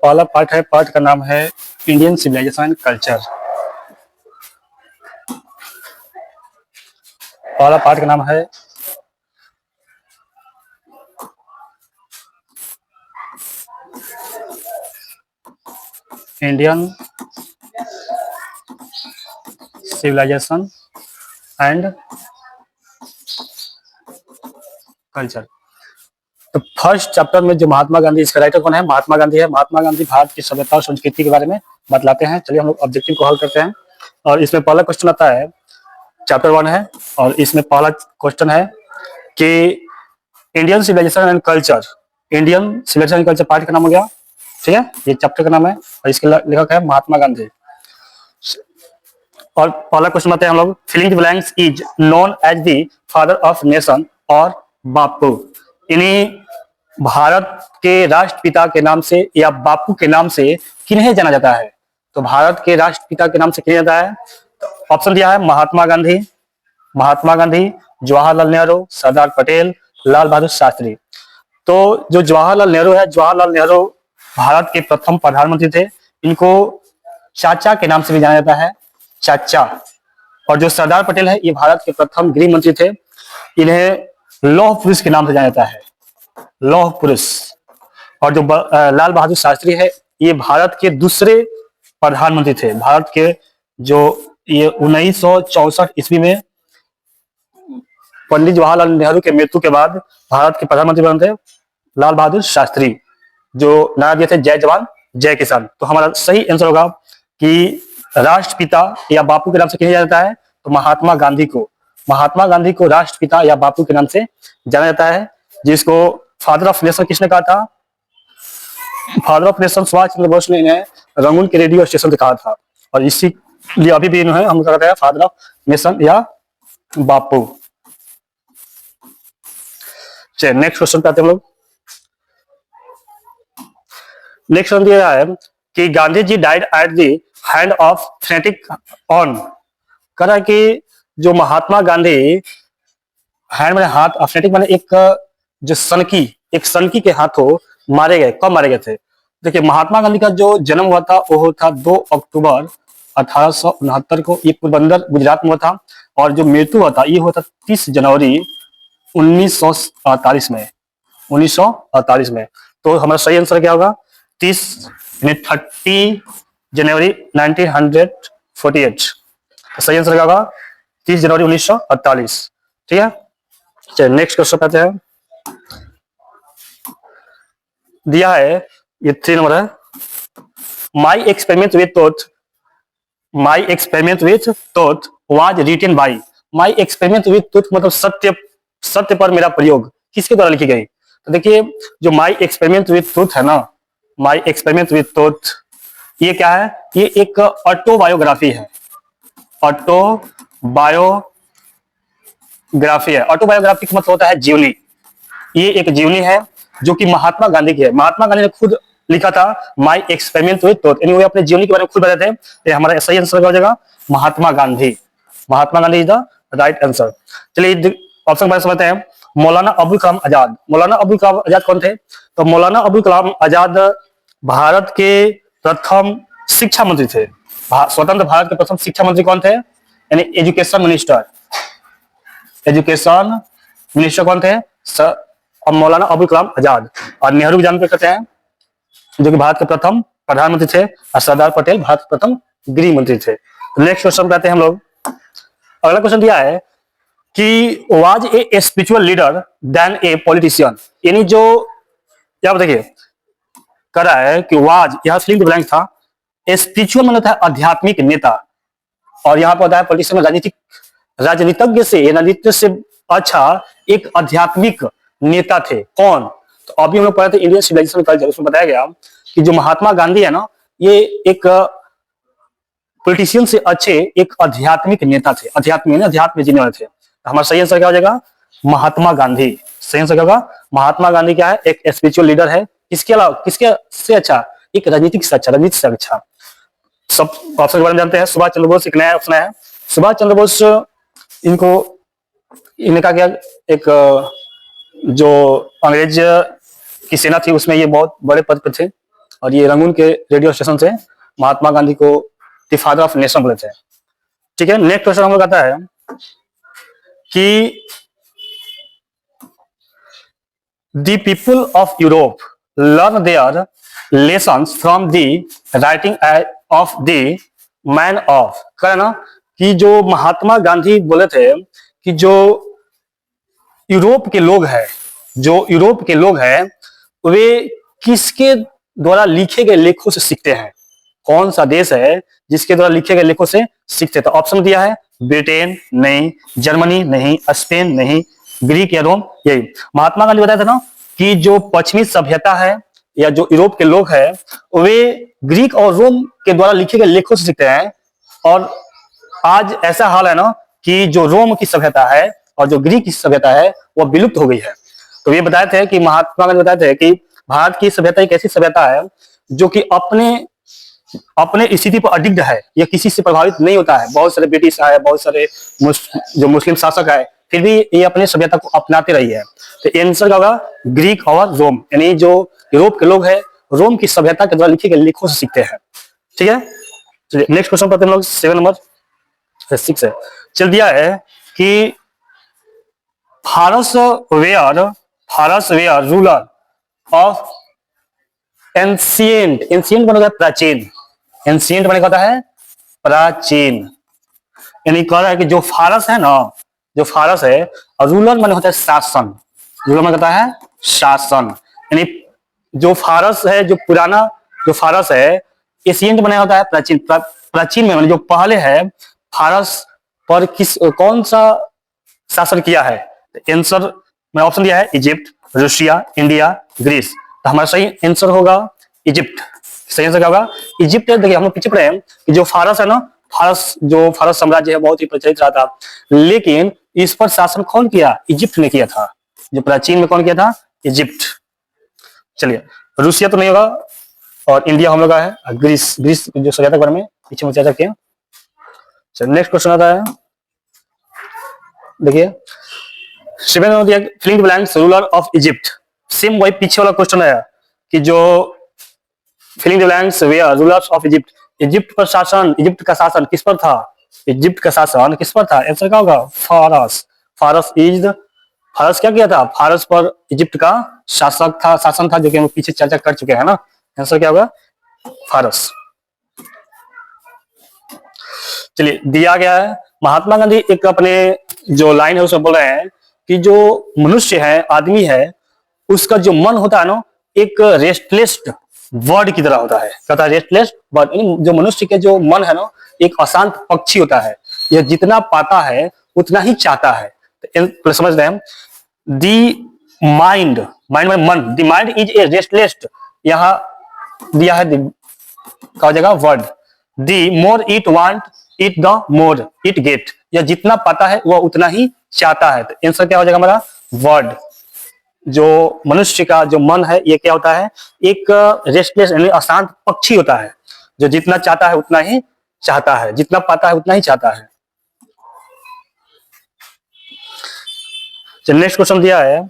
पहला पार्ट है, पार्ट का नाम है इंडियन सिविलाइजेशन एंड कल्चर। पहला पार्ट का नाम है इंडियन सिविलाइजेशन एंड कल्चर। तो फर्स्ट चैप्टर में जो महात्मा गांधी, इसका राइटर कौन है? महात्मा गांधी है। महात्मा गांधी भारत की सभ्यता और संस्कृति के बारे में बतलाते हैं। चलिए हम लोग ऑब्जेक्टिव को हल करते हैं। और इसमें पहला क्वेश्चन आता है, चैप्टर 1 है और इसमें पहला क्वेश्चन है कि Indian civilisation and culture. Indian civilisation and culture part का नाम हो गया, ठीक है, ये चैप्टर का नाम है और इसके लेखक है महात्मा गांधी। और पहला क्वेश्चन आता है हम लोग, filling the blanks is known as the father of nation और बापू। इन्हीं भारत के राष्ट्रपिता के नाम से या बापू के नाम से किन्हें जाना जाता है? तो भारत के राष्ट्रपिता के नाम से किन्हें जाता है? तो ऑप्शन दिया है महात्मा गांधी, महात्मा गांधी, जवाहरलाल नेहरू, सरदार पटेल, लाल बहादुर शास्त्री। तो जो जवाहरलाल नेहरू है, जवाहरलाल नेहरू भारत के प्रथम प्रधानमंत्री थे। इनको चाचा के नाम से भी जाना जाता है, चाचा। और जो सरदार पटेल है, ये भारत के प्रथम गृह मंत्री थे। इन्हें लौह पुरुष के नाम से जाना जाता है, लौह पुरुष। और जो लाल बहादुर शास्त्री है, ये भारत के दूसरे प्रधानमंत्री थे। भारत के जो ये 1964 ईस्वी में पंडित जवाहरलाल नेहरू के मृत्यु के बाद भारत के प्रधानमंत्री बने थे लाल बहादुर शास्त्री, जो नारा दिए थे जय जवान जय किसान। तो हमारा सही आंसर होगा कि राष्ट्रपिता या बापू के नाम से किया जाता है, तो महात्मा गांधी को राष्ट्रपिता या बापू के नाम से जाना जाता है। जिसको फादर ऑफ नेशन किसने कहा था? Father of nation Subhash Chandra Bose ने इन्हें रंगून के रेडियो स्टेशन से कहा था। और इसीलिए अभी भी इन्हें हम कहते हैं फादर ऑफ नेशन या बापू। चलिए नेक्स्ट क्वेश्चन पे आते हैं हम लोग। नेक्स्ट क्वेश्चन दिया है कि Gandhi ji died at the hand of fanatic on. कह रहा है कि जो महात्मा गांधी, हैंड माने हाथ, फैनेटिक माने एक जो सनकी के हाथों मारे गए। कब मारे गए थे? देखिए, महात्मा गांधी का जो जन्म हुआ था वो था 2 अक्टूबर 1869 को। ये पोरबंदर गुजरात में हुआ था। और जो मृत्यु हुआ था ये हुआ था 30 जनवरी 1948 में। 1948 में। तो हमारा सही आंसर क्या होगा? 30 जनवरी 1948। सही आंसर क्या होगा? 30 जनवरी 1948। ठीक है, चलिए नेक्स्ट क्वेश्चन पे आते हैं। दिया है, ये 3 नंबर है, my experiment with thought was written by. My experiment with thought मतलब सत्य पर मेरा प्रयोग किसके द्वारा लिखी गई? तो देखिए, जो माई एक्सपेरिमेंट विथ थॉट है ना, माई एक्सपेरिमेंट विथ थॉट, ये क्या है? ये एक ऑटोबायोग्राफी है। ऑटोबायोग्राफी है। ऑटोबायोग्राफी का मतलब होता है जीवनी। ये एक जीवनी है जो कि महात्मा गांधी की है। महात्मा गांधी ने खुद लिखा था माई एक्सपेरिमेंट विथ थॉट, यानी वो अपने जीवनी के बारे में खुद बताते हैं। ये हमारा सही आंसर हो जाएगा Mahatma Gandhi. Mahatma Gandhi is the right answer. चलिए ऑप्शन बारे समझते हैं। मौलाना अबुल कलाम आजाद। मौलाना अबुल कलाम आजाद कौन थे? तो मौलाना अबुल कलाम आजाद भारत के प्रथम शिक्षा मंत्री थे। स्वतंत्र भारत के प्रथम शिक्षा मंत्री कौन थे? यानी एजुकेशन मिनिस्टर। एजुकेशन मिनिस्टर कौन थे? और मौलाना अबुल कलाम आजाद। और नेहरू भी जानते करते हैं, जो कि भारत के प्रथम प्रधानमंत्री थे। और सरदार पटेल भारत के प्रथम गृह मंत्री थे। नेक्स्ट क्वेश्चन पे आते हैं हम लोग। अगला क्वेश्चन दिया है कि was a spiritual leader then a politician. यानी जो क्या बताइए कर रहा है कि वाज, यहां फिलिंग द ब्लैंक था। स्पिरिचुअल मतलब था आध्यात्मिक नेता, और यहाँ पर होता है पॉलिटिशियन राजनीतिज्ञ से, राजनीति से अच्छा एक आध्यात्मिक नेता थे। कौन? तो अभी हम लोग पढ़े थे इंडियन सिविलाइजेशन कल्चर, उसमें बताया गया कि जो महात्मा गांधी है ना, ये एक पॉलिटिशियन से अच्छे एक आध्यात्मिक नेता थे। अध्यात्म जीने वाले थे। हमारा सही आंसर क्या हो जाएगा? महात्मा गांधी। सही आंसर क्या होगा? महात्मा गांधी क्या है? एक स्पिरिचुअल लीडर है। किसके अलावा, किसके से अच्छा? एक राजनीतिक से अच्छा, राजनीति से अच्छा। सब ऑप्शन के बारे में जानते हैं। सुभाष चंद्र बोस एक नया ऑप्शन है। सुभाष चंद्र बोस, इनका क्या, एक जो अंग्रेज की सेना थी उसमें ये बहुत बड़े पद पर थे। और ये रंगून के रेडियो स्टेशन से महात्मा गांधी को द फादर ऑफ नेशन बोले थे। ठीक है, नेक्स्ट क्वेश्चन हम लोग आता है कि the people of Europe learn their lessons from the writing of the man of, कह ना कि जो महात्मा गांधी बोले थे कि जो यूरोप के लोग हैं, जो यूरोप के लोग हैं वे किसके द्वारा लिखे गए लेखों से सीखते हैं, कौन सा देश है जिसके द्वारा लिखे गए लेखों से सीखते हैं। तो ऑप्शन दिया है ब्रिटेन नहीं, जर्मनी नहीं, स्पेन नहीं, ग्रीक या रोम। यही महात्मा गांधी बताया था ना कि जो पश्चिमी सभ्यता है या जो यूरोप के लोग हैं वे ग्रीक और रोम के द्वारा लिखे गए लेखों से सीखते हैं। और आज ऐसा हाल है ना कि जो रोम की सभ्यता है और जो ग्रीक की सभ्यता है वो विलुप्त हो गई है। तो ये बताए थे कि महात्मा गांधी बताए थे कि भारत की सभ्यता एक ऐसी सभ्यता है जो कि अपने स्थिति पर अडिग्ड है, यह किसी से प्रभावित नहीं होता है। बहुत सारे ब्रिटिश आए, बहुत सारे जो मुस्लिम शासक आए, फिर भी ये अपने सभ्यता को अपनाते रही है। तो आंसर क्या होगा ग्रीक और रोम, यानी जो यूरोप के लोग हैं रोम की सभ्यता के द्वारा लिखे गए लेखों से सीखते हैं। ठीक है, चलिए नेक्स्ट क्वेश्चन पढ़ते हैं हम लोग। 7 नंबर 6 है, चल दिया है कि फारस were ruler of ancient, ancient बनेगा प्राचीन, एंशिएंट बने होता है प्राचीन, यानी कह रहा है कि जो फारस है ना, जो फारस है और रूलर माने होता है शासन, रूलर माने होता है शासन, यानी जो फारस है, जो पुराना जो फारस है, एशियंट बना होता है प्राचीन, प्राचीन में जो पहले है फारस पर कौन सा शासन किया है। आंसर मैं ऑप्शन दिया है इजिप्ट, रूसिया, इंडिया, ग्रीस। तो हमारा सही आंसर होगा इजिप्ट। सही आंसर क्या होगा इजिप्ट। देखिए हम लोग पीछे पढ़े हैं कि जो फारस है ना, फारस साम्राज्य है बहुत ही प्रचलित रहा था, लेकिन इस पर शासन कौन किया, इजिप्ट ने किया था। जो प्राचीन में कौन किया था, इजिप्ट। चलिए रूसिया तो नहीं होगा और इंडिया हम लोग का है, ग्रीस, ग्रीस जो सभ्यता के बारे में पीछे में चर्चा किया। चलिए नेक्स्ट क्वेश्चन आता है, देखिए 7 filling blanks ruler of Egypt. Same वही पीछे वाला क्वेश्चन है कि जो filling blanks were rulers of Egypt, Egypt पर शासन, इजिप्ट का शासन किस पर था, इजिप्ट का शासन किस पर था। आंसर क्या होगा फारस। फारस क्या किया था, फारस पर इजिप्ट का शासन था जो कि हम पीछे चर्चा कर चुके हैं ना। आंसर क्या होगा फारस। चलिए दिया गया है महात्मा गांधी एक अपने जो लाइन है उसमें बोल रहे हैं कि जो मनुष्य है, आदमी है, उसका जो मन होता है ना एक रेस्टलेस बर्ड की तरह होता है। कहता है रेस्टलेस बर्ड, जो मनुष्य के जो मन है ना एक अशांत पक्षी होता है, यह जितना पाता है उतना ही चाहता है। तो समझ रहे हैं दी माइंड, माइंड में मन, the mind is a restless, यहाँ दिया है क्या हो जाएगा word, the more it want it the more it get, या जितना पाता है वह उतना ही चाहता है। तो आंसर क्या हो जाएगा हमारा वर्ड। जो मनुष्य का जो मन है ये क्या होता है, एक रेस्टलेस यानी अशांत पक्षी होता है, जो जितना चाहता है उतना ही चाहता है, जितना पाता है उतना ही चाहता है। नेक्स्ट क्वेश्चन दिया है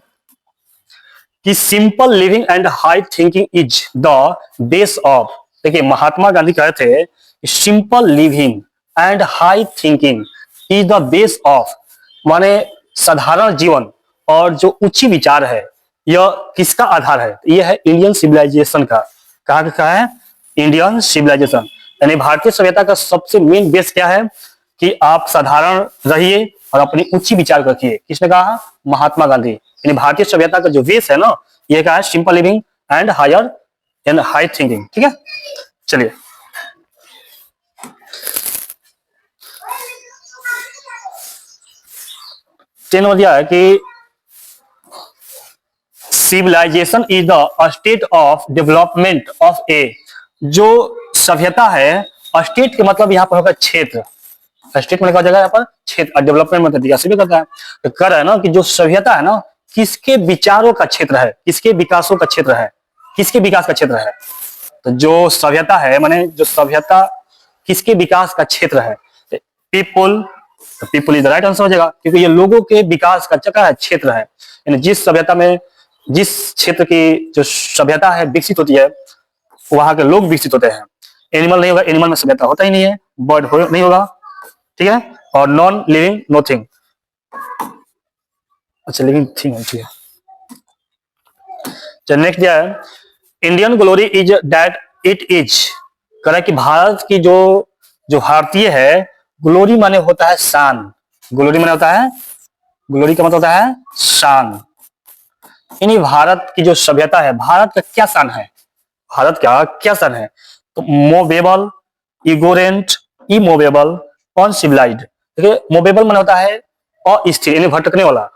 कि simple living and high thinking is the base of. देखिए महात्मा गांधी कहे थे simple living and high thinking is the base of, माने साधारण जीवन और जो उच्च विचार है यह किसका आधार है, यह है इंडियन सिविलाइजेशन का। कहा का है इंडियन सिविलाइजेशन, यानी भारतीय सभ्यता का सबसे मेन बेस क्या है कि आप साधारण रहिए और अपनी उच्च विचार रखिए। किसने कहा, महात्मा गांधी। यानी भारतीय सभ्यता का जो बेस है ना यह क्या है, simple living and high thinking. ठीक है, चलिए टेन हो दिया है कि civilisation is the state of development of a. जो सभ्यता है, स्टेट के मतलब यहाँ पर होगा क्षेत्र, स्टेट में जगह यहाँ पर क्षेत्र, डेवलपमेंट मतलब दिया भी करता है। तो कर है ना कि जो सभ्यता है ना किसके विचारों का क्षेत्र है, किसके विकासों का क्षेत्र है, किसके विकास का क्षेत्र है। तो जो सभ्यता है माने जो सभ्यता किसके विकास का क्षेत्र है, people, people is the right answer हो जाएगा, क्योंकि ये लोगों के विकास का जगह है, क्षेत्र है। यानी जिस सभ्यता में, जिस क्षेत्र की जो सभ्यता है विकसित होती है वहां के लोग विकसित होते हैं। एनिमल नहीं होगा, एनिमल में सभ्यता होता ही नहीं है। बर्ड नहीं होगा, ठीक है। और नॉन लिविंग नोथिंग, अच्छा लिविंग थिंग है, ठीक है। चलिए नेक्स्ट क्या है, Indian glory is that it is, कह रहा है कि भारत की जो जो भारतीय है, ग्लोरी माने होता है शान, ग्लोरी माने होता है, ग्लोरी का मतलब होता है शान। यानी भारत की जो सभ्यता है, भारत का क्या शान है, भारत का क्या शान है, तो मोवेबल, इगोरेंट, इमोवेबल, अनसिविलाइज्ड। देखिए मोवेबल माने होता है अस्थिर यानी भटकने वाला,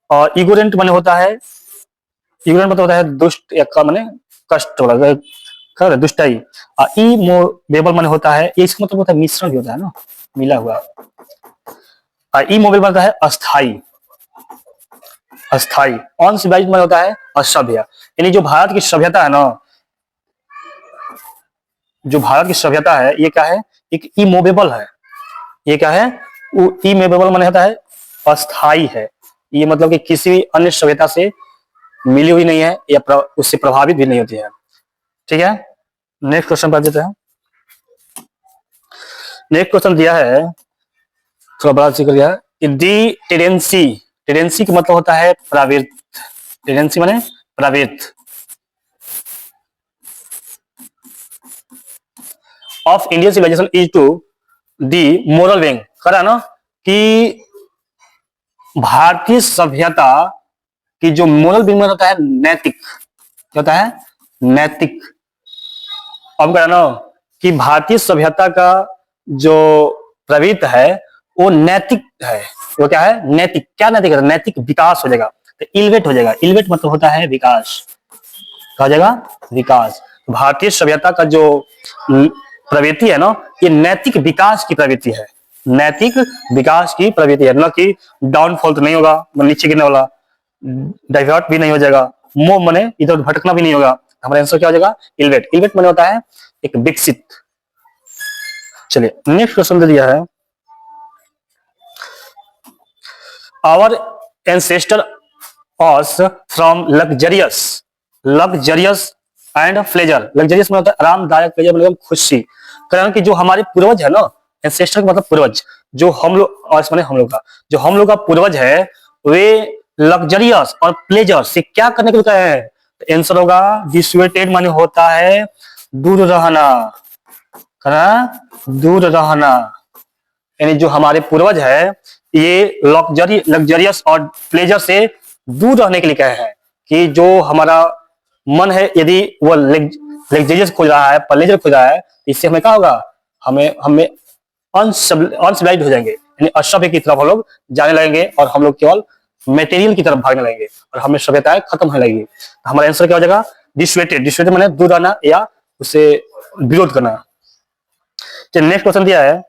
और इगोरेंट माने होता है, इगोरेंट मतलब होता है दुष्ट या का माने कष्ट वाला, कर दुष्टाई। इमोवेबल माने होता है, ये इसका मतलब होता है मिश्रण भी होता है ना, मिला हुआ। इमोवेबल माने होता है अस्थाई, अस्थाई। अनसिविलाइज्ड माने होता है असभ्य। यानी जो भारत की सभ्यता है ना, जो भारत की सभ्यता है ये क्या है, एक इमोवेबल है। ये क्या है, इमोवेबल माने होता है अस्थाई है। ये मतलब कि किसी अन्य सभ्यता से मिली हुई नहीं है या उससे प्रभावित भी नहीं होती है, ठीक है। नेक्स्ट क्वेश्चन पढ़ देते हैं। नेक्स्ट क्वेश्चन दिया है, थोड़ा बड़ा जिक्र दिया है, दी टेंडेंसी, टेंडेंसी का मतलब होता है प्रवृत्ति, टेंडेंसी माने प्रवृत्ति of Indian civilisation is to the moral wing. करा ना कि भारतीय सभ्यता की जो मोरल विंग में होता है नैतिक, क्या होता है नैतिक। अब करा ना कि भारतीय सभ्यता का जो प्रवृत्ति है वो नैतिक है। वो क्या है, नैतिक। क्या नैतिक है, नैतिक विकास हो जाएगा, तो इलवेट हो जाएगा। इलवेट मतलब होता है विकास, कहा जाएगा विकास। भारतीय सभ्यता का जो प्रवृत्ति है ना, ये नैतिक विकास की प्रवृत्ति है, नैतिक विकास की प्रवृत्ति है। ना कि डाउनफॉल तो नहीं होगा, नीचे गिरने वाला, डाइवर्ट भी नहीं हो जाएगा, मोह मने इधर भटकना भी नहीं होगा। हमारा आंसर क्या हो जाएगा, इलवेट। इलवेट मने होता है एक विकसित। चलिए नेक्स्ट क्वेश्चन दे दिया है, our ancestor us from luxurious and pleasure. Luxurious मतलब होता है आरामदायक, प्लेजर मतलब खुशी। कारण कि जो हमारे पूर्वज है ना, एंसेस्टर का मतलब पूर्वज, जो हम लोग माने हम लोग का, जो हम लोग का पूर्वज है वे लग्जरियस और प्लेजर से क्या करने के लिए कहे हैं। आंसर होगा डिसुएटेड माने होता है दूर रहना, दूर रहना। यानी जो हमारे पूर्वज है ये लग्जरियस और प्लेजर से दूर रहने के लिए कहे हैं कि जो हमारा मन है यदि वो लग्जरियस खोज रहा है, प्लेजर खोज रहा है, इससे हमें क्या होगा, हमें हमें अनसिविलाइज्ड हो जाएंगे, यानी असभ्य की तरफ हम लोग जाने लगेंगे और हम लोग केवल मेटेरियल की तरफ भागने लगेंगे और हमें सभ्यताएं खत्म होने लगेगी। हमारा आंसर क्या हो जाएगा, डिसुएटेड। डिसुएटेड माने दूर रहना या उससे विरोध करना। चलिए नेक्स्ट क्वेश्चन दिया है,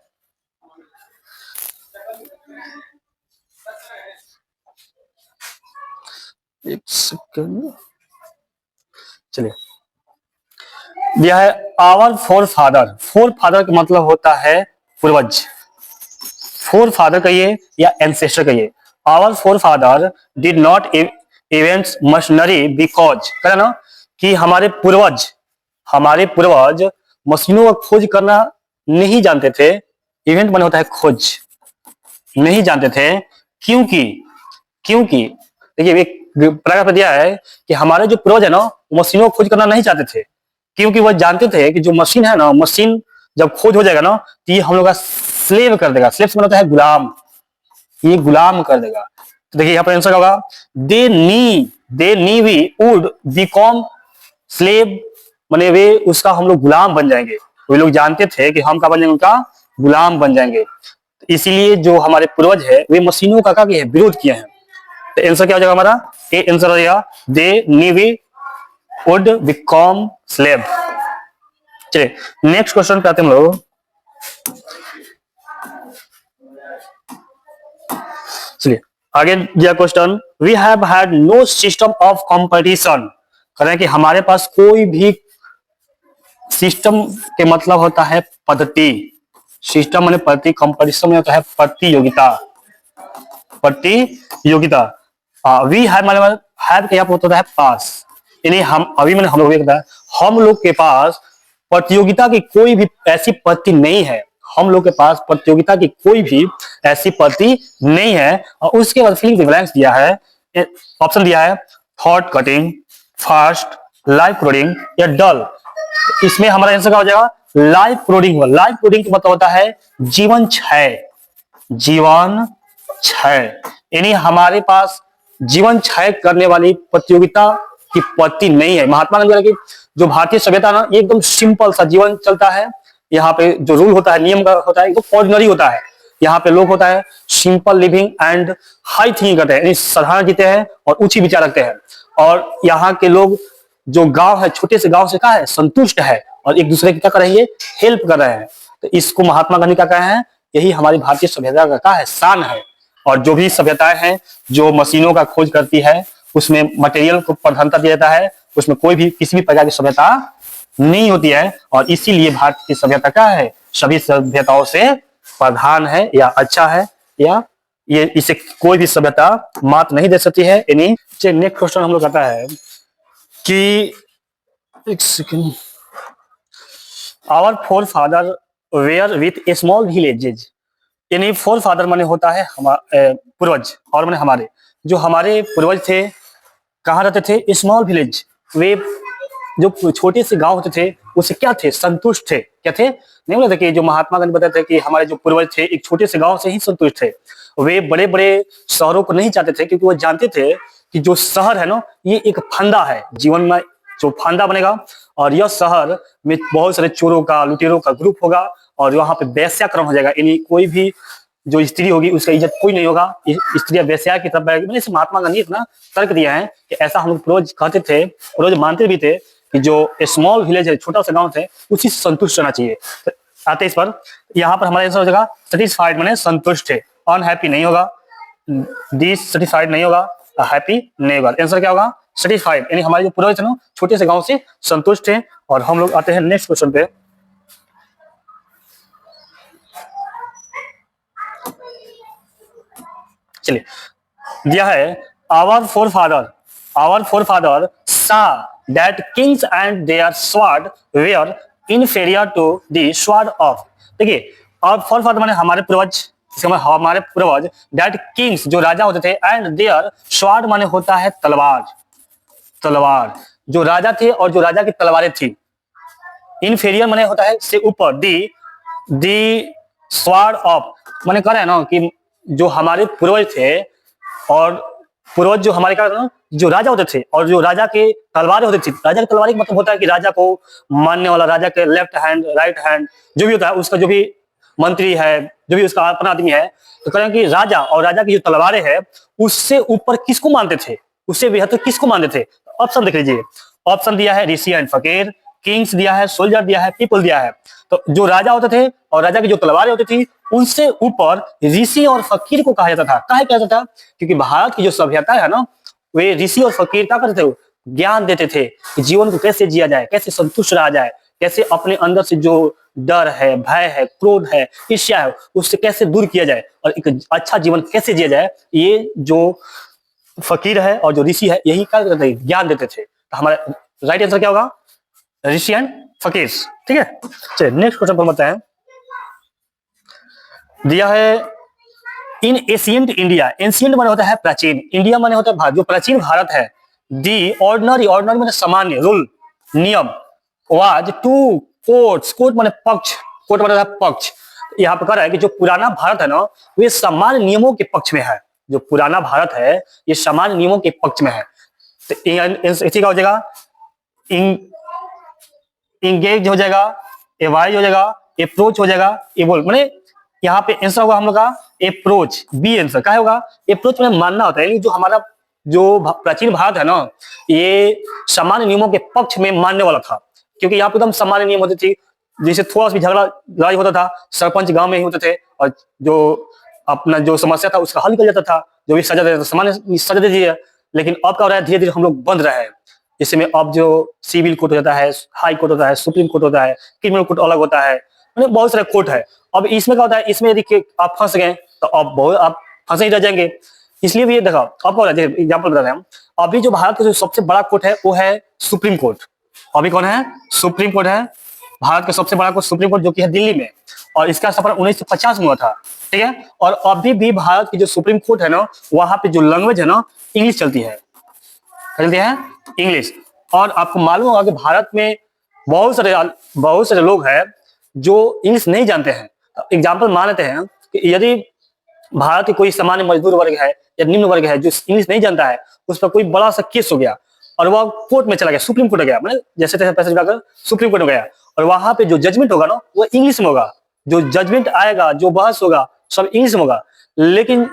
एक सेकंड, चलिए दिया है our forefather. Forefather का मतलब होता है पूर्वज, फोर फादर कहिए या एंसेस्टर कहिए। Our forefather did not events machinery because, कह ना कि हमारे पूर्वज मशीनों का खोज करना नहीं जानते थे। इवेंट माने होता है खोज, नहीं जानते थे क्योंकि, क्योंकि देखिए एक पैराग्राफ दिया है कि हमारे जो पूर्वज है ना मशीनों को खोज करना नहीं चाहते थे क्योंकि वह जानते थे कि जो मशीन है ना, मशीन जब खोज हो जाएगा ना तो ये हम लोग का स्लेव कर देगा। स्लेव मतलब है गुलाम, ये गुलाम कर देगा। तो देखिए यहाँ पर आंसर होगा दे knew we would become slave, माने वे उसका हम लोग गुलाम बन जाएंगे। वे लोग जानते थे कि हम क्या बन जाएंगे, उनका गुलाम बन जाएंगे। इसीलिए जो हमारे पूर्वज है वे मशीनों का क्या किए, विरोध किए हैं। तो आंसर क्या हो जाएगा हमारा, ए आंसर हो जाएगा they knew we would become slave. चलिए नेक्स्ट क्वेश्चन पे आते हैं हम लोग। चलिए आगे दिया क्वेश्चन, we have had no system of competition. कह रहे हैं कि हमारे पास कोई भी सिस्टम के मतलब होता है पद्धति, सिस्टम माने पद्धति, कंपटीशन में होता है प्रतियोगिता, प्रतियोगिता। वी हैव माने हैव क्या होता है पास, यानी हम अभी मैंने हम लोग हम लोग के पास प्रतियोगिता की कोई भी ऐसी पद्धति नहीं है, हम लोग के पास प्रतियोगिता की कोई भी ऐसी पद्धति नहीं है। और उसके बाद फिलिंग द ब्लैंक्स दिया है, ऑप्शन दिया है thought cutting, fast, live coding या डल। इसमें हमारा आंसर क्या हो जाएगा, लाइव कोडिंग। लाइव कोडिंग का मतलब होता है जीवन क्षय, जीवन क्षय, यानी हमारे पास जीवन क्षय करने वाली प्रतियोगिता की पद्धति नहीं है। महात्मा गांधी की जो भारतीय सभ्यता ना, ये एकदम सिंपल सा जीवन चलता है। यहाँ पे जो रूल होता है, नियम का होता है, एकदम ऑर्डिनरी होता है। यहाँ पे लोग होता है simple living and high thinking करते हैं, यानी साधारण जीते हैं और ऊंची विचार रखते हैं। और यहाँ के लोग जो गांव है, छोटे से गांव से क्या है, संतुष्ट है और एक दूसरे की क्या करेंगे, हेल्प कर रहे हैं। तो इसको महात्मा गांधी का कहे हैं, यही हमारी भारतीय सभ्यता का क्या है, शान है। और जो भी सभ्यताएं हैं जो मशीनों का खोज करती है, उसमें मटेरियल को प्रधानता दिया जाता है, उसमें कोई भी किसी भी प्रकार की सभ्यता नहीं होती है। और इसीलिए भारत की सभ्यता क्या है, सभी सभ्यताओं से प्रधान है या अच्छा है, या ये इसे कोई भी सभ्यता मात नहीं दे सकती है। यानी नेक्स्ट क्वेश्चन हम लोग कहता है कि एक second, our forefather were with a small villages, यानी फोर फादर माने होता है हमारे पूर्वज, और माने हमारे जो हमारे पूर्वज थे कहाँ रहते थे, स्मॉल विलेज। वे जो छोटे से गांव होते थे उससे क्या थे, संतुष्ट थे। क्या थे, नहीं बोला था कि जो महात्मा गांधी बताते थे कि हमारे जो पूर्वज थे एक छोटे से गांव से ही संतुष्ट थे। वे बड़े बड़े शहरों को नहीं चाहते थे, क्योंकि वो जानते थे कि जो शहर है ना, ये एक फंदा है जीवन में, जो फंदा बनेगा और यह शहर में बहुत सारे चोरों का, लुटेरों का ग्रुप होगा और वहां पे वेश्याकरण हो जाएगा। यानी कोई भी जो स्त्री होगी उसका इज्जत कोई नहीं होगा, स्त्री वेश्या की तरफ बढ़ेगी। मैंने महात्मा गांधी इतना तर्क दिया है कि ऐसा हम लोग रोज कहते थे, रोज मानते भी थे कि जो स्मॉल विलेज है, छोटा सा गांव है, उसी से संतुष्ट रहना चाहिए। तो आते इस पर, यहाँ पर हमारा आंसर हो जाएगा सेटिस्फाइड, माने संतुष्ट है। अनहैप्पी नहीं होगा, डिससेटिस्फाइड नहीं होगा, हैप्पी नहीं होगा। आंसर क्या होगा, सेटिस्फाइड। यानी हमारे जो पूर्वज थे ना, छोटे से गांव से संतुष्ट है। और हम लोग आते हैं नेक्स्ट क्वेश्चन पे। चलिए, दिया है our forefather saw that kings and their sword were inferior to the sword of. देखिए, और फोर फादर माने हमारे पूर्वज, हमारे पूर्वज, दैट किंग्स जो राजा होते थे, एंड देयर स्वॉर्ड माने होता है तलवार, तलवार जो राजा थे और जो राजा की तलवारें थी। इनफेरियर माने होता है से ऊपर, दी स्वॉर्ड ऑफ माने कह रहे हैं ना कि जो हमारे पूर्वज थे और पूर्वज जो हमारे क्या ना, जो राजा होते थे और जो राजा के तलवारें होती थी। राजा की तलवारें का मतलब होता है कि राजा को मानने वाला, राजा के लेफ्ट हैंड, राइट हैंड जो भी होता है, उसका जो भी मंत्री है, जो भी उसका अपना आदमी है, तो कह रहे हैं कि राजा और राजा की जो तलवारें है उससे ऊपर किसको मानते थे, उससे बेहतर किसको मानते थे। ऑप्शन देख लीजिए, ऑप्शन दिया है ऋषि एंड फकीर, किंग्स दिया है, सोल्जर दिया है, पीपल दिया है। तो जो राजा होते थे और राजा की जो तलवारें होती थी, उनसे ऊपर ऋषि और फकीर को कहा जाता था। काहे कहा जाता था, क्योंकि भारत की जो सभ्यता है ना, वे ऋषि और फकीर क्या करते थे, ज्ञान देते थे कि जीवन को कैसे जिया जाए, कैसे संतुष्ट रहा जाए, कैसे अपने अंदर से जो डर है, भय है, क्रोध है, ईर्ष्या है, उससे कैसे दूर किया जाए और एक अच्छा जीवन कैसे जिया जाए। ये जो फकीर है और जो ऋषि है, यही क्या करते थे, ज्ञान देते थे। तो हमारा राइट आंसर क्या होगा, ऋषि एंड फकीर। ठीक है, चलिए नेक्स्ट क्वेश्चन पर बताएं। दिया है इन एशियंट इंडिया, एशियंट माने होता है प्राचीन, इंडिया माने होता है भारत, जो प्राचीन भारत है। दी ऑर्डिनरी, ऑर्डिनरी माने सामान्य, रूल, नियम, वाज टू कोर्ट्स, कोर्ट माने पक्ष, कोर्ट माने होता है पक्ष। यहाँ पे कह रहा है कि जो पुराना भारत है ना, वे सामान्य नियमों के पक्ष में है। जो पुराना भारत है ये सामान्य नियमों के पक्ष में है। तो इसी का हो जाएगा इंगेज हो जाएगा, एवाइज हो जाएगा, अप्रोच हो जाएगा, एवोल्व। माने यहाँ पे आंसर होगा हम लोग का अप्रोच, बी आंसर। क्या होगा, अप्रोच में मानना होता है, जो हमारा जो प्राचीन भारत है ना, ये सामान्य नियमों के पक्ष में मानने वाला था। क्योंकि यहाँ पे एकदम सामान्य नियम होते थे, जैसे थोड़ा सा भी झगड़ा लड़ाई होता था, सरपंच गांव में ही होते थे और जो अपना जो समस्या था उसका हल निकल जाता था, जो भी सजा देता था, सामान्य सजा दे दिया। लेकिन अब क्या हो रहा है, धीरे धीरे हम लोग बंद रहे हैं। इसमें अब जो सिविल कोर्ट हो जाता है, हाई कोर्ट होता है, सुप्रीम कोर्ट होता है, क्रिमिनल कोर्ट अलग होता है, मतलब बहुत सारे कोर्ट है। अब इसमें क्या होता है, इसमें यदि आप फंस गए तो अब बहुत आप फंसे ही रह जाएंगे। इसलिए भी ये देखो, अब क्या हो रहा है, एग्जाम्पल बता रहे हैं हम। अभी जो भारत का जो सबसे बड़ा कोर्ट है वो है सुप्रीम कोर्ट। अभी कौन है? सुप्रीम कोर्ट है, भारत का सबसे बड़ा कोर्ट सुप्रीम कोर्ट, जो कि है दिल्ली में, और इसका सफर 1950 में हुआ था। ठीक है, और अभी भी भारत की जो सुप्रीम कोर्ट है ना, वहां पे जो लैंग्वेज है ना, इंग्लिश चलती है, चलती है इंग्लिश। और आपको मालूम होगा कि भारत में बहुत सारे लोग हैं जो इंग्लिश नहीं जानते हैं। एग्जाम्पल मान लेते हैं कि यदि भारत के कोई सामान्य मजदूर वर्ग है या निम्न वर्ग है जो इंग्लिश नहीं जानता है, उस पर कोई बड़ा सा केस हो गया और वह कोर्ट में चला गया, सुप्रीम कोर्ट गया, मतलब जैसे तैसे पैसे जुटाकर सुप्रीम कोर्ट में गया, और वहां पे जो जजमेंट होगा ना, वो इंग्लिश में होगा, जो जजमेंट आएगा, जो बहस होगा, सब इंग्लिश में होगा। लेकिन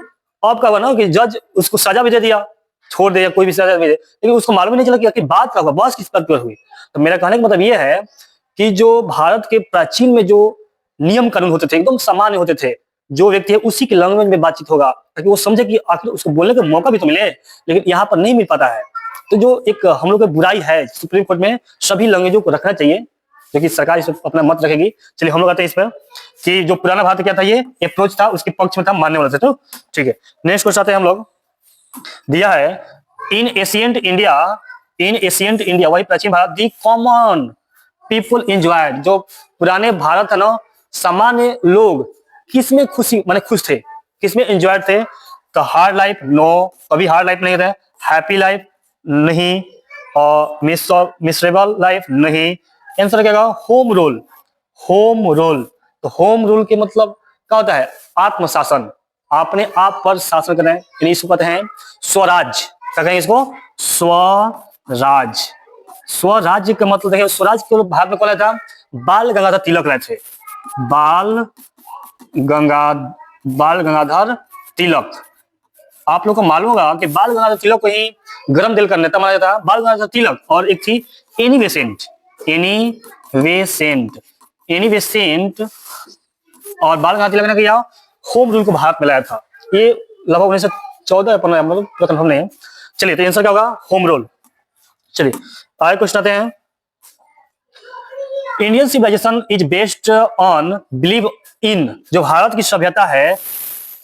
अब क्या हुआ ना कि जज उसको सजा भी दे दिया, छोड़ दे या कोई भी सजा दे दे, लेकिन उसको मालूम नहीं चला कि आखिर बात क्या हुआ, बहस किस बात पर हुई। तो मेरा कहने का मतलब यह है कि जो भारत के प्राचीन में जो नियम कानून होते थे, एकदम सामान्य होते थे, जो व्यक्ति है उसी की लैंग्वेज में बातचीत होगा, ताकि वो समझे कि आखिर उसको बोलने का मौका भी तो मिले, लेकिन यहाँ पर नहीं मिल पाता है। तो जो एक हम लोग की बुराई है, सुप्रीम कोर्ट में सभी लैंग्वेजों को रखना चाहिए, जो कि सरकार इस पर अपना मत रखेगी। चलिए हम लोग आते हैं इस पर कि जो पुराना भारत क्या था, ये अप्रोच था, उसके पक्ष में था, मानने वाला था। तो ठीक है, नेक्स्ट क्वेश्चन आते हैं हम लोग। दिया है इन एशियंट इंडिया, वही प्राचीन Bharat, the common people enjoyed, जो पुराने भारत है ना, सामान्य लोग किसमें खुशी माने खुश थे, किसमें एंजॉयड थे? तो हार्ड लाइफ, नो, कभी हार्ड लाइफ नहीं था। हैप्पी लाइफ नहीं, और मिसरेबल लाइफ नहीं। आंसर क्या होगा? Home rule, home rule. तो होम रूल के मतलब क्या होता है? आत्मशासन, अपने आप पर शासन करना है, यानी इसको कहते हैं स्वराज। क्या कहेंगे इसको? स्वराज। स्वराज्य का मतलब देखिए, स्वराज के भारत में कौन आया था? बाल गंगाधर तिलक लाए थे, बाल गंगाधर तिलक। आप लोग को मालूम होगा कि बाल गंगाधर तिलक को ही गरम दिल का नेता माना जाता है, बाल गंगाधर तिलक, और एक थी एनी बेसेंट, और बाल गंगाधर तिलक ने किया होम रूल को भारत में लाया था। ये लगभग 1914 15 मतलब कंफर्म नहीं है। चलिए, तो आंसर क्या होगा? Home rule. चलिए आगे क्वेश्चन आते हैं। Indian civilisation is based on believe in, जो भारत की सभ्यता है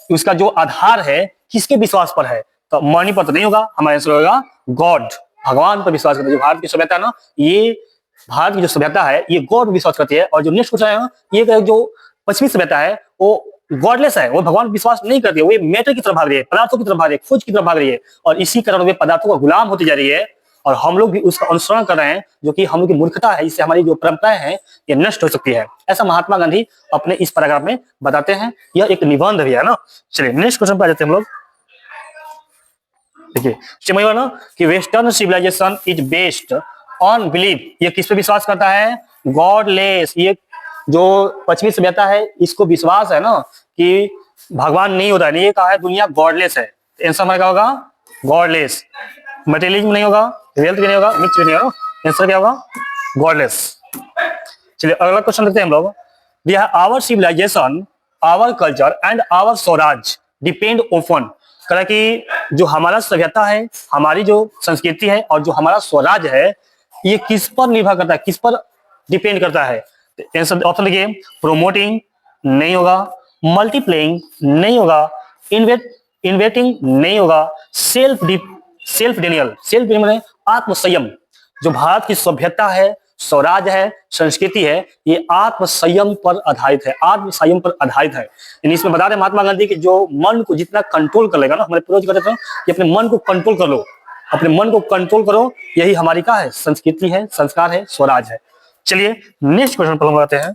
उसका जो आधार है किसके विश्वास पर है? तो मणि पर तो नहीं होगा, हमारा आंसर होगा गॉड, भगवान पर विश्वास करते हैं। जो भारत की सभ्यता है ना, ये भारत की जो सभ्यता है ये गॉड विश्वास करती है। और जो नेक्स्ट क्वेश्चन है, ये जो पश्चिमी सभ्यता है वो गॉडलेस है, वो भगवान विश्वास नहीं करती है, वो मैटर की तरफ भाग रही है, पदार्थों की तरफ भाग रही है, खोज की तरफ भाग रही है, और इसी कारण वे पदार्थों का गुलाम होती जा रही है। और हम लोग भी उसका अनुसरण कर रहे हैं, जो कि हम लोग की मूर्खता है, इससे हमारी जो परंपराएं हैं ये नष्ट हो सकती है। ऐसा महात्मा गांधी अपने इस पैराग्राफ में बताते हैं, यह एक निबंध भी है ना। चलिए नेक्स्ट क्वेश्चन पे आ जाते हैं हम लोग। देखिए समझ ना कि western civilisation is based on belief, ये किस पे विश्वास करता है? गॉडलेस। ये जो पश्चिमी सभ्यता है इसको विश्वास है ना कि भगवान नहीं होता है, ये कहा है दुनिया गॉडलेस है। आंसर हमारा क्या होगा? गॉडलेस। मटेरियलिज्म नहीं होगा, वेल्थ भी नहीं होगा, मिक्स भी नहीं होगा, आंसर क्या होगा? गॉडलेस। चलिए अगला क्वेश्चन देखते हैं हम लोग। दिया है our civilisation, our culture and our swaraj depend on, कहा कि जो हमारा सभ्यता है, हमारी जो संस्कृति है और जो हमारा स्वराज है, ये किस पर निर्भर करता है, किस पर डिपेंड करता है? आंसर ऑप्शन देखिए, प्रोमोटिंग नहीं होगा, मल्टीप्लेइंग नहीं होगा, इन्वेटिंग नहीं होगा, सेल्फ डिनियल आत्मसंयम। जो भारत की सभ्यता है, स्वराज है, संस्कृति है, ये आत्मसंयम पर आधारित है, आत्मसंयम पर आधारित है। इसमें बता रहे महात्मा गांधी कि जो मन को जितना कंट्रोल कर लेगा ना, हमारे पूर्वज कहते थे कि अपने मन को कंट्रोल कर लो, अपने मन को कंट्रोल करो, यही हमारी क्या है? संस्कृति है, संस्कार है, स्वराज है। चलिए नेक्स्ट क्वेश्चन पर हम आते हैं।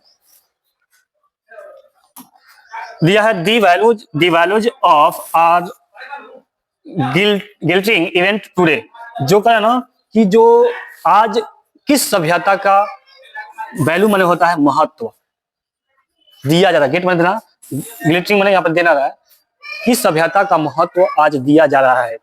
दिया है the values of our gilding event today, जो कहा ना कि जो आज किस सभ्यता का वैल्यू माने होता है महत्व दिया जाता है, गेट माने देना, गिल्टिंग माने यहाँ पर देना रहा है, किस सभ्यता का महत्व आज दिया जा रहा है?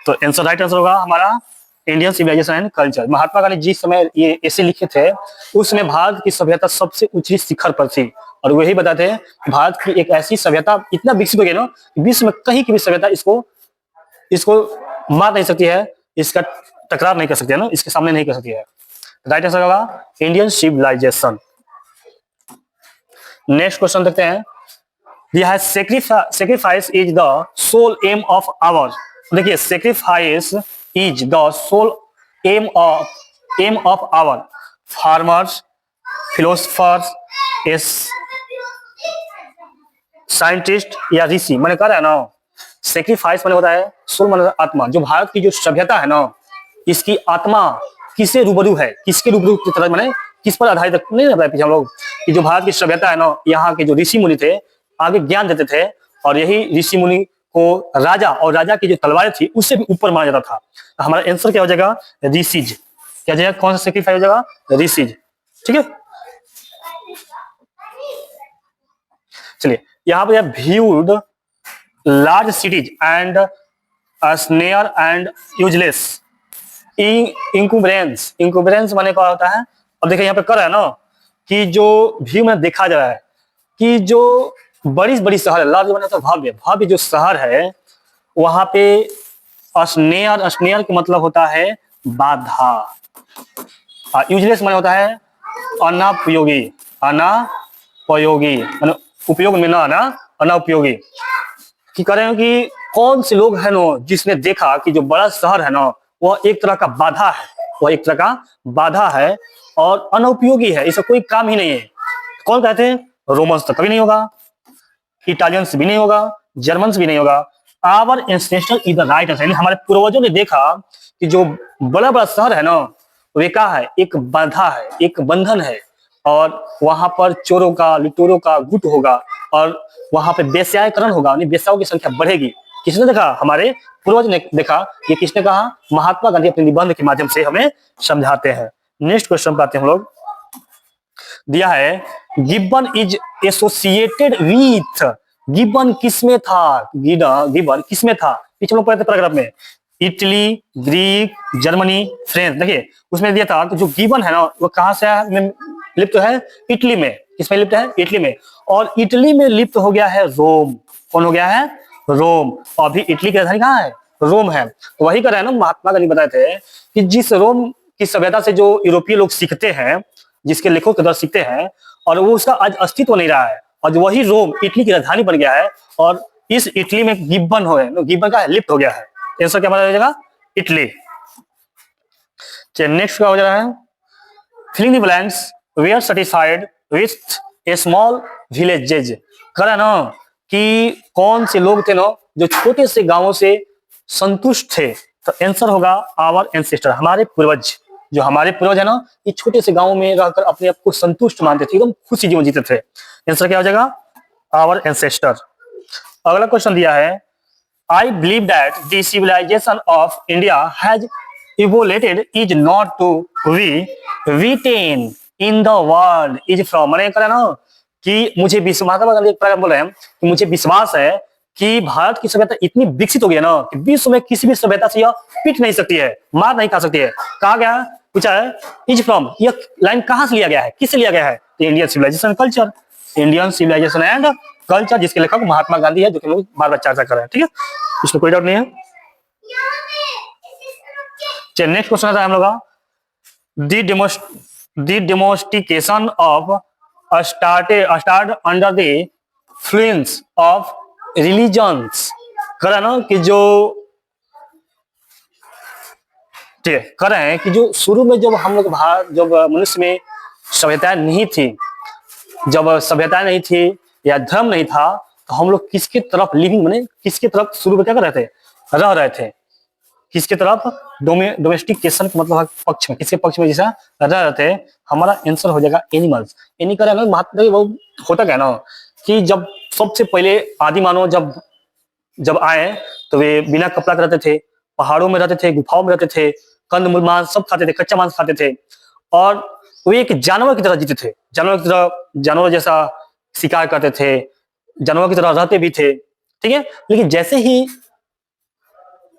तो आंसर राइट आंसर होगा हमारा Indian civilisation and culture. Mahatma Gandhi जिस समय ये ऐसे लिखे थे, उस समय भारत की सभ्यता सबसे ऊंची शिखर पर थी, और वही बताते हैं भारत की एक ऐसी सभ्यता इतना विकसित हो गई ना, विश्व में कहीं की भी सभ्यता इसको मार नहीं सकती है, इसका टकराव नहीं कर सकती है ना, इसके सामने नहीं कर सकती है। राइट आंसर होगा इंडियन सिविलाइजेशन। नेक्स्ट क्वेश्चन देखते हैं। यह sacrifice is the sole aim of our, देखिए sacrifice is the sole aim of our, farmers, philosophers, as scientist या ऋषि। मैंने कहा है ना, सेक्रीफाइस मैंने होता है सोल, मैंने आत्मा। जो भारत की जो सभ्यता है ना, इसकी आत्मा किससे रूबरू है, किसके रूबरू की तरह, मैंने किस पर आधारित नहीं बताया पीछे हम लोग कि जो भारत की सभ्यता है ना, यहाँ के जो ऋषि मुनि थे आगे ज्ञान देते थे, और यही ऋषि मुनि को राजा और राजा की जो तलवारें थी उससे भी ऊपर माना जाता था। तो हमारा आंसर क्या हो जाएगा? ऋषिज। क्या जाएगा? कौन सा सेक्रीफाइस हो जाएगा? ऋषिज। ठीक है, चलिए यहाँ पे viewed large cities and snare and useless encumbrance. Encumbrance माने क्या होता है? अब देखिए यहाँ पे कर रहा है ना कि जो व्यू में देखा जा रहा है कि जो बड़ी बड़ी शहर है, लार्ज माने तो भव्य, भव्य जो शहर है वहां पे स्नेयर, स्नेयर का मतलब होता है बाधा, यूजलेस माने होता है अनापयोगी, अनापयोगी माने उपयोग में ना आना, अनापयोगी। कि कह रहे हैं कि कौन से लोग हैं ना जिसने देखा कि जो बड़ा शहर है ना वह एक तरह का बाधा है, वह एक तरह का बाधा है और अनुपयोगी है, इसका कोई काम ही नहीं है। कौन कहते हैं? रोमन्स तो कभी नहीं होगा, इटालियंस भी नहीं होगा, जर्मन्स भी नहीं होगा। Our ancestor is the right answer. हमारे पूर्वजों ने देखा कि जो बड़ा बड़ा शहर है ना वे क्या है? एक बाधा है, एक बंधन है, और वहां पर चोरों का, लुटेरों का गुट होगा, और वहां पे वेश्याकरण होगा, वेश्याओं की संख्या बढ़ेगी। किसने देखा? हमारे पूर्वज ने देखा। ये किसने कहा? महात्मा गांधी अपने निबंध के माध्यम से हमें समझाते हैं। नेक्स्ट क्वेश्चन पे आते हैं हम लोग। दिया है Gibbon is associated with. Gibbon किसमें था? गिब्बन किसमें था? पीछे हम लोग पढ़े थे पैराग्राफ में, इटली, ग्रीक, जर्मनी, फ्रांस। देखिए उसमें दिया था कि जो गिब्बन है ना वो कहां से लिप्त है? इटली में। किसमें लिप्त है? इटली में। और इटली में लिप्त हो गया है रोम। कौन हो गया है? रोम। और अभी इटली की राजधानी कहाँ है? रोम है। तो वही कर रहे हैं ना, महात्मा गांधी बताए थे कि जिस रोम की सभ्यता से जो यूरोपीय लोग सीखते हैं, जिसके लेखों के द्वारा सीखते हैं, और वो उसका आज अस्तित्व नहीं रहा है, और वही रोम इटली की राजधानी बन गया है, और इस इटली में गिब्बन हो गया, गिब्बन का लिप्त हो गया है। आंसर क्या बता दीजिएगा? इटली। चलिए नेक्स्ट क्या हो जा रहा है? Filling the blanks we are satisfied with a small villages. करा ना कि कौन से लोग थे ना जो छोटे से गांवों से संतुष्ट थे? तो आंसर होगा आवर एंसेस्टर, हमारे पूर्वज। जो हमारे पूर्वज है ना ये छोटे से गांवों में रहकर अपने आप को संतुष्ट मानते थे, एकदम खुशी जीवन जीते थे। आंसर क्या हो जाएगा? Our ancestor. अगला क्वेश्चन दिया है I believe that the civilization of India has evolved is not to be written in the world is from। मैंने कहा ना कि मुझे विश्वास, बोल रहे हैं कि मुझे विश्वास है कि भारत की सभ्यता इतनी विकसित हो गई है ना कि विश्व में किसी भी सभ्यता से यह पिट नहीं सकती है, मार नहीं खा सकती है। कहा गया, पूछा है इज फ्रॉम, यह लाइन कहां से लिया गया है, किससे लिया गया है? Indian civilisation culture, Indian civilisation and culture, जिसके लेखक महात्मा गांधी है, जो कि हम लोग बार बार चर्चा कर रहे हैं। ठीक है, इसमें कोई डाउट नहीं है। चलिए नेक्स्ट क्वेश्चन आता है हम लोग का, the domestication of start under the influence of religions. करा ना कि जो ठीक है कर रहे हैं कि जो शुरू में जब हम लोग भारत, जब मनुष्य में सभ्यता नहीं थी, जब सभ्यता नहीं थी या धर्म नहीं था, तो हम लोग किसके तरफ लिविंग, माने किसके तरफ शुरू में क्या कर रहे थे? रह रहे थे। किसके तरफ? डोमेस्टिकेशन का मतलब पक्ष में, किसके पक्ष में? जैसा रह रहे थे। हमारा आंसर हो जाएगा एनिमल्स। एनी कर रहे महात्मा वो होता क्या ना कि जब सबसे पहले आदि मानव जब आए तो वे बिना कपड़ा के रहते थे, पहाड़ों में रहते थे, गुफाओं में रहते थे, कंदमूल मांस सब खाते थे, कच्चा मांस खाते थे, और वे एक जानवर की तरह जीते थे। जानवर की तरह, जानवर जैसा शिकार करते थे, जानवर की तरह रहते भी थे। ठीक है, लेकिन जैसे ही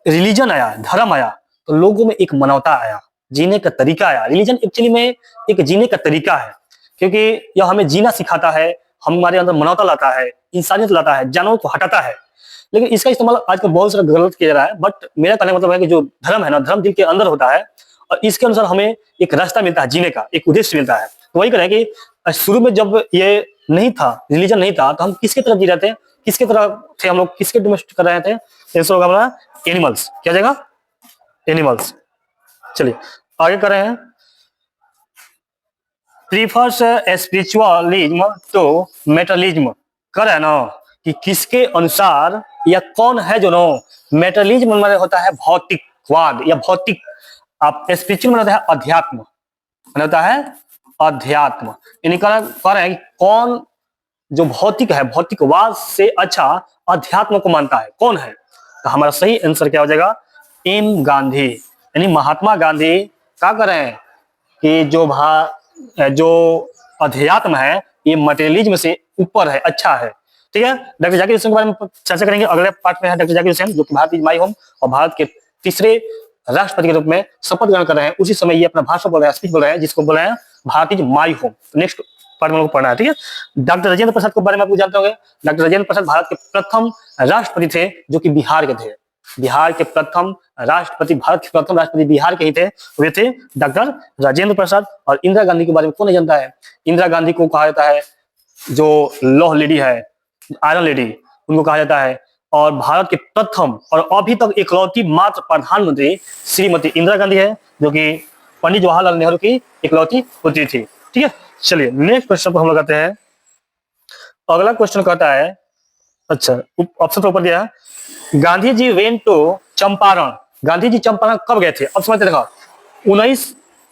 रिलीजन आया, धर्म आया, तो लोगों में एक मानवता आया, जीने का तरीका आया। रिलीजन एक्चुअली में एक जीने का तरीका है, क्योंकि यह हमें जीना सिखाता है, हमारे अंदर मानवता लाता है, इंसानियत लाता है, जानवरों को हटाता है। लेकिन इसका इस्तेमाल आजकल बहुत सारा गलत किया जा रहा है। बट मेरा कहने का मतलब है कि जो धर्म है ना, धर्म दिल के अंदर होता है, और इसके अनुसार हमें एक रास्ता मिलता है जीने का, एक उद्देश्य मिलता है। तो वही करें कि शुरू में जब ये नहीं था, रिलीजन नहीं था, तो हम किसके तरफ जी रहे थे, किसके तरफ थे हम लोग, किसके डोमेस्टिक कर रहे थे? आंसर होगा हमारा एनिमल्स। क्या जाएगा? एनिमल्स। चलिए आगे कर रहे हैं। Prefers spiritualism to materialism. कर है ना कि किसके अनुसार या कौन है जो नो मेटरलिज्म में होता है भौतिकवाद या भौतिक, आप स्पिरिचुअल में होता है अध्यात्म, होता है अध्यात्म। यानी कह रहे हैं कि कौन जो भौतिक है भौतिकवाद से अच्छा अध्यात्म को मानता है, कौन है? तो हमारा सही आंसर क्या हो जाएगा? एम गांधी, यानी महात्मा गांधी क्या कर रहे हैं कि जो अध्यात्म है ये मटेरियलिज्म से ऊपर है, अच्छा है। ठीक है, डॉक्टर जाकिर हुसैन के बारे में चर्चा करेंगे अगले पार्ट में। है डॉक्टर जाकिर हुसैन जो कि भारत इज माई होम और भारत के तीसरे राष्ट्रपति के रूप में शपथ ग्रहण कर रहे हैं। उसी समय ये अपना भाषण बोल रहे हैं, स्पीच बोल रहे हैं, जिसको बोल रहे हैं Bharat is my home. Next part में लोग पढ़ना है। ठीक है, डॉक्टर राजेंद्र प्रसाद के बारे में आप जानते होंगे। डॉक्टर राजेंद्र प्रसाद भारत के प्रथम राष्ट्रपति थे जो कि बिहार के थे। बिहार के प्रथम राष्ट्रपति, भारत के प्रथम राष्ट्रपति बिहार के ही थे, वे थे डॉक्टर राजेंद्र प्रसाद। और इंदिरा गांधी के बारे में कौन नहीं जानता है? इंदिरा गांधी को कहा जाता है जो लौह लेडी है, आयरन लेडी, उनको कहा जाता है। और भारत के प्रथम और अभी तक इकलौती मात्र प्रधानमंत्री श्रीमती इंदिरा गांधी है, जो कि पंडित जवाहरलाल नेहरू की इकलौती पुत्री थी। ठीक है, चलिए नेक्स्ट क्वेश्चन पर हम लोग आते हैं। अगला क्वेश्चन कहता है, अच्छा ऑप्शन तो ऊपर दिया है, गांधी जी वेंट टू चंपारण। गांधी जी चंपारण कब गए थे? अब समझते देखो,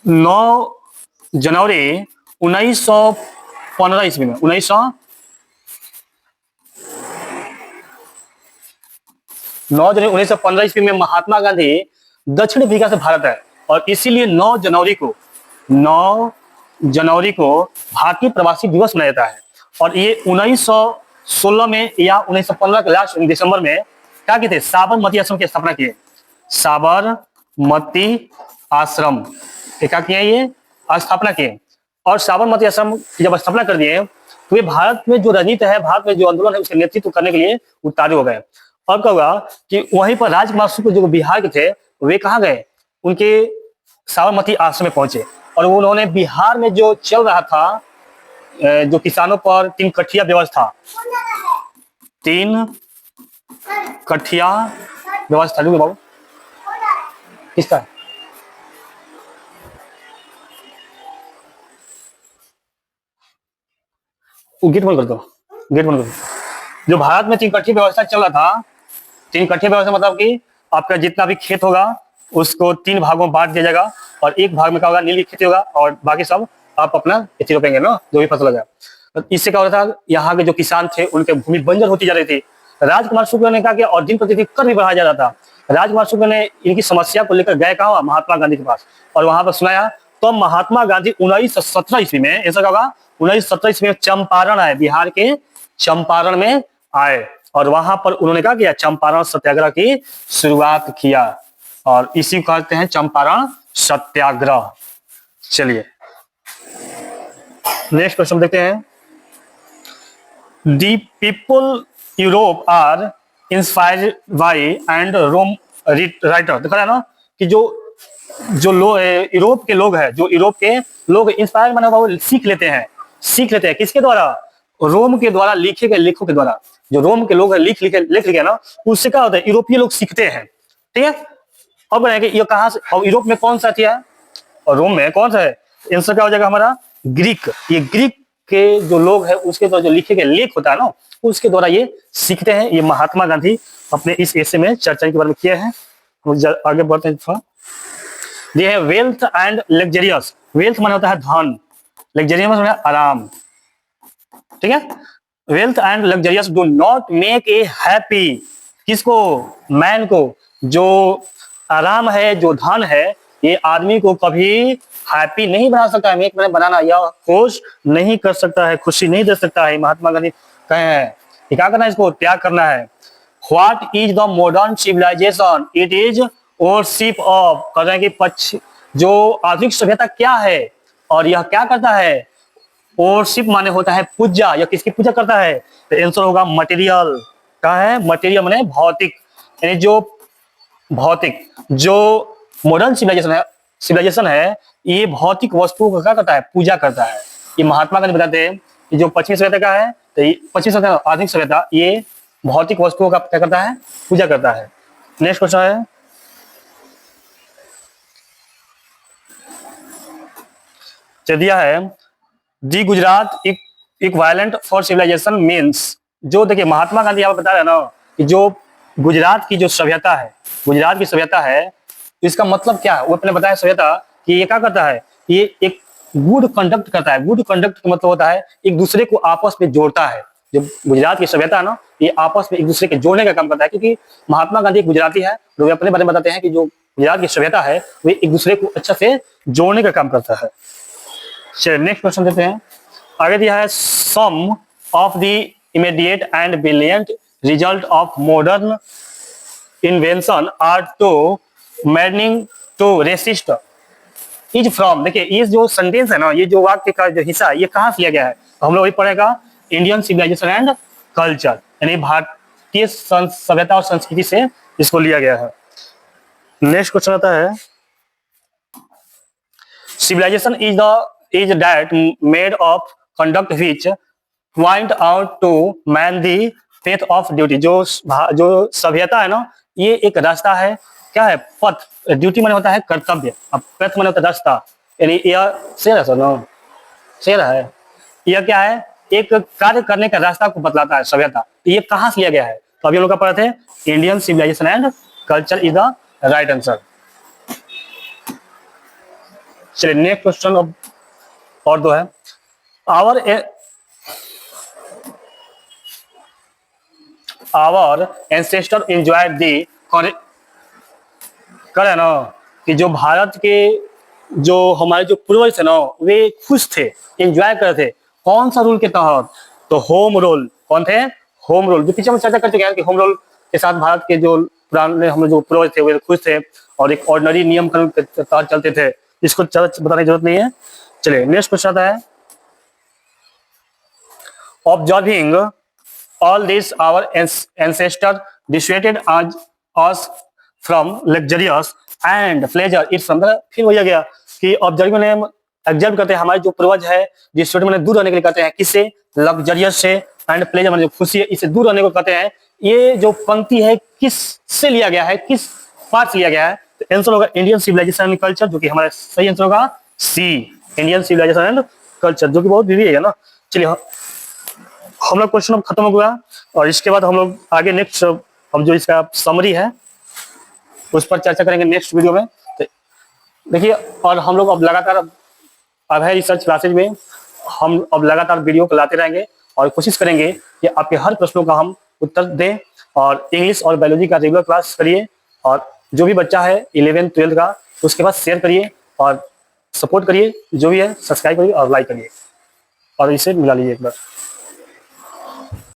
9 जनवरी 1915 ईस्वी में, 9 जनवरी 1915 ईस्वी में महात्मा गांधी दक्षिण अफ्रीका से भारत आए और इसीलिए 9 जनवरी को भारतीय प्रवासी दिवस मनाया जाता है। और ये 1916 में या 1915 के लास्ट दिसंबर में क्या किए थे? साबरमती आश्रम की स्थापना किए। साबरमती आश्रम क्या किए? ये स्थापना किए। और साबरमती आश्रम जब स्थापना कर दिए तो ये भारत में जो राजनीति है, भारत में जो आंदोलन है उसके नेतृत्व करने के लिए उतारू हो गए। और क्या हुआ कि वहीं पर राजकुमार शुक्ल जो बिहार के थे वे कहाँ गए? उनके साबरमती आश्रम में पहुंचे और उन्होंने बिहार में जो चल रहा था जो किसानों पर 3 कठिया व्यवस्था, 3 कठिया व्यवस्था, बाबू किसका है? गेट बंद कर दो, गेट बंद कर दो। जो भारत में 3 कठिया व्यवस्था चल रहा था, 3 कठिया व्यवस्था मतलब कि आपका जितना भी खेत होगा उसको 3 भागों में बांट दिया जाएगा और एक भाग में क्या होगा? नीली खेती होगा और बाकी सब आप अपना खेती रोपेंगे ना, जो भी फसल होगा। तो इससे क्या हो रहा था, यहाँ के जो किसान थे उनके भूमि बंजर होती जा रही थी। राजकुमार शुक्ल ने कहा कि और दिन प्रतिदिन कर भी बढ़ाया जा रहा था। राजकुमार शुक्ल ने इनकी समस्या को लेकर गए कहा महात्मा गांधी के पास और वहां पर सुनाया। तो महात्मा गांधी 1917 ईस्वी में, ऐसा होगा 1917 ईस्वी में चंपारण आए, बिहार के चंपारण में आए और वहां पर उन्होंने क्या किया? चंपारण सत्याग्रह की शुरुआत किया और इसी को कहते हैं चंपारण सत्याग्रह। चलिए नेक्स्ट क्वेश्चन देखते हैं। The people Europe are inspired by and Rome writer. देखा है ना कि जो लोग यूरोप के लोग हैं, जो यूरोप के लोग इंस्पायर माने वो सीख लेते हैं किसके द्वारा? रोम के द्वारा लिखे गए लेखों के द्वारा। जो रोम के लोग लिख लिखे ना, उससे क्या होता है? यूरोपीय लोग सीखते हैं। ठीक है, अब ये कहां से? और यूरोप में कौन सा किया और रोम में कौन सा है? आंसर क्या हो जाएगा हमारा? ग्रीक। ये ग्रीक के जो लोग हैं उसके द्वारा जो लिखे गए लेख होता है ना, उसके द्वारा ये सीखते हैं। ये महात्मा गांधी अपने इस ऐसे में चर्चा के बारे में किया है। आगे बढ़ते हैं थोड़ा। ये है वेल्थ एंड लग्जरियस। वेल्थ माने होता है धन, लग्जरियस माने आराम। ठीक है, wealth and luxurious do not make a happy. किसको? मैन को। जो आराम है, जो धन है, ये आदमी को कभी हैप्पी नहीं बना सकता है। मेक मैंने बनाना, या खुश नहीं कर सकता है, खुशी नहीं दे सकता है। महात्मा गांधी कहे हैं क्या करना है? इसको त्याग करना है। What is the modern civilisation? It is worship of. कह रहे हैं कि जो आधुनिक सभ्यता क्या है और यह क्या करता है? वर्शिप माने होता है पूजा, या किसकी पूजा करता है? तो आंसर होगा मटेरियल। क्या है? मटेरियल माने भौतिक, यानी जो मॉडर्न सिविलाइजेशन है ये भौतिक वस्तुओं का क्या करता है? पूजा करता है। ये महात्मा गांधी बताते हैं कि जो पश्चिमी सभ्यता का है, तो पश्चिमी सभ्यता, आधुनिक सभ्यता, ये भौतिक वस्तुओं का क्या करता है? पूजा करता है। नेक्स्ट क्वेश्चन है, दिया है the Gujarat equivalent for civilisation means, जो देखिए महात्मा गांधी यहाँ बता रहे हैं ना कि जो गुजरात की जो सभ्यता है, गुजरात की सभ्यता है, इसका मतलब क्या है? वो अपने बताया सभ्यता कि ये क्या करता है, ये एक गुड कंडक्ट करता है। गुड कंडक्ट का मतलब होता है एक दूसरे को आपस में जोड़ता है। जो गुजरात की सभ्यता है ना, ये आपस में एक दूसरे के जोड़ने का काम करता है, क्योंकि महात्मा गांधी एक गुजराती है, तो वे अपने बारे में बताते हैं कि जो गुजरात की सभ्यता है वे एक दूसरे को अच्छा से जोड़ने का काम करता है। चलिए नेक्स्ट क्वेश्चन देते हैं। आगे दिया है some of the immediate and brilliant result of modern invention are too manning to resist is from. देखिए ये जो सेंटेंस है ना, ये जो वाक्य का जो हिस्सा है, ये कहाँ से लिया गया है? तो हम लोग वही पढ़ेगा इंडियन सिविलाइजेशन एंड कल्चर, यानी भारतीय सभ्यता और संस्कृति से इसको लिया गया है। नेक्स्ट क्वेश्चन आता है civilization is that made of conduct which point out to man the path of duty। जो सभ्यता है ना, ये एक रास्ता है। क्या है? पथ। ड्यूटी माने होता है कर्तव्य, अब पथ माने होता है रास्ता, यानी यह शेर है सुनो, शेर है। यह क्या है? एक कार्य करने का रास्ता को बतलाता है सभ्यता। ये कहाँ से लिया गया है? तो अभी हम लोग का पढ़ा थे Indian civilisation and culture is the right answer. चलिए नेक्स्ट क्वेश्चन अब और दो है। आवर एंसेस्टर एंजॉयड दी करे ना कि जो भारत के जो हमारे जो पूर्वज थे ना, वे खुश थे, एंजॉय कर रहे थे। कौन सा रूल के तहत? तो होम रूल। कौन थे? Home rule. जो पीछे हम चर्चा कर चुके हैं कि होम रूल के साथ भारत के जो पुराने हम जो पूर्वज थे वे खुश थे और एक ऑर्डिनरी नियम कानून के तहत चलते थे। इसको बताने की जरूरत नहीं है। चलिए नेक्स्ट क्वेश्चन आता है observing all this our ancestor dissuaded us from luxurious and pleasure it's from the. फिर वही आ गया कि ऑब्जर्व ने ऑब्जर्व करते हैं हमारे जो पूर्वज है, डिसुएट मैंने दूर रहने के लिए कहते हैं। किससे? लग्जरियस से। एंड प्लेजर मैंने जो खुशी है, इससे दूर रहने को कहते हैं। ये जो पंक्ति है किस से लिया गया है, किस पार्ट से लिया गया है? तो आंसर होगा इंडियन सिविलाइजेशन एंड कल्चर, जो कि हमारा सही आंसर होगा सी, इंडियन सिविलाइजेशन एंड कल्चर, जो कि बहुत विधि है ना। चलिए हम लोग क्वेश्चन अब खत्म हो गया और इसके बाद हम लोग आगे नेक्स्ट हम जो इसका समरी है उस पर चर्चा करेंगे नेक्स्ट वीडियो में। तो देखिए, और हम लोग अब लगातार अभय रिसर्च क्लासेज में हम अब लगातार वीडियो को लाते रहेंगे और कोशिश करेंगे कि आपके हर प्रश्नों का हम उत्तर दें। और इंग्लिश और बायोलॉजी का रेगुलर क्लास करिए और जो भी बच्चा है 11th 12th का उसके बाद शेयर करिए और सपोर्ट करिए, जो भी है सब्सक्राइब करिए और लाइक करिए और इसे मिला लीजिए एक बार।